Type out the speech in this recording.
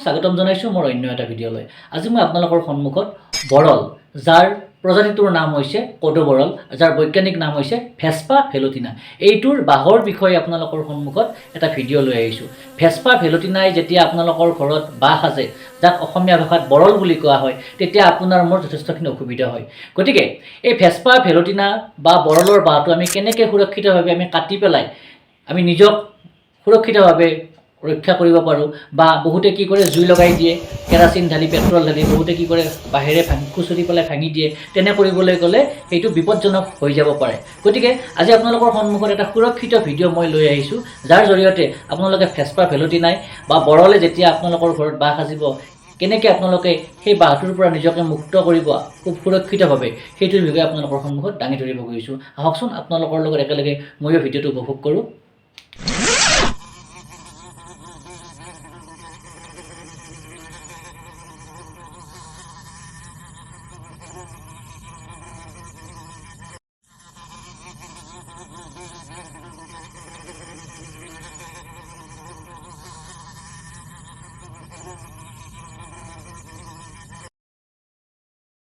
স্বাগতম জনাইছোঁ মোৰ অন্য এটা ভিডিঅ'লৈ। আজি মই আপোনালোকৰ সন্মুখত বৰল, যাৰ প্ৰজাতিটোৰ নাম হৈছে কোডো বৰল, যাৰ বৈজ্ঞানিক নাম হৈছে ভেস্পা ভেলোটিনা, এইটোৰ বাহৰ বিষয়ে আপোনালোকৰ সন্মুখত এটা ভিডিঅ' লৈ আহিছোঁ। ভেস্পা ভেলোটিনাই যেতিয়া আপোনালোকৰ ঘৰত বাহ সাজে, যাক অসমীয়া ভাষাত বৰল বুলি কোৱা হয়, তেতিয়া আপোনাৰ মোৰ যথেষ্টখিনি অসুবিধা হয়। গতিকে এই ভেস্পা ভেলোটিনা বা বৰলৰ বাহটো আমি কেনেকৈ সুৰক্ষিতভাৱে আমি কাটি পেলাই আমি নিজক সুৰক্ষিতভাৱে ৰক্ষা কৰিব পাৰোঁ, বা বহুতে কি কৰে জুই লগাই দিয়ে, কেৰাচিন ঢালি পেট্ৰল ঢালি, বহুতে কি কৰে বাহিৰে খুচৰি পেলাই ভাঙি দিয়ে। তেনে কৰিবলৈ গ'লে সেইটো বিপদজনক হৈ যাব পাৰে। গতিকে আজি আপোনালোকৰ সন্মুখত এটা সুৰক্ষিত ভিডিঅ' মই লৈ আহিছোঁ, যাৰ জৰিয়তে আপোনালোকে ভেস্পা ভেলোটিনাই বা বৰলে যেতিয়া আপোনালোকৰ ঘৰত বাহ সাজিব, কেনেকৈ আপোনালোকে সেই বাহটোৰ পৰা নিজকে মুক্ত কৰিব খুব সুৰক্ষিতভাৱে, সেইটোৰ বিষয়ে আপোনালোকৰ সন্মুখত দাঙি ধৰিব গৈছোঁ। আহকচোন আপোনালোকৰ লগত একেলগে ময়ো ভিডিঅ'টো উপভোগ কৰোঁ।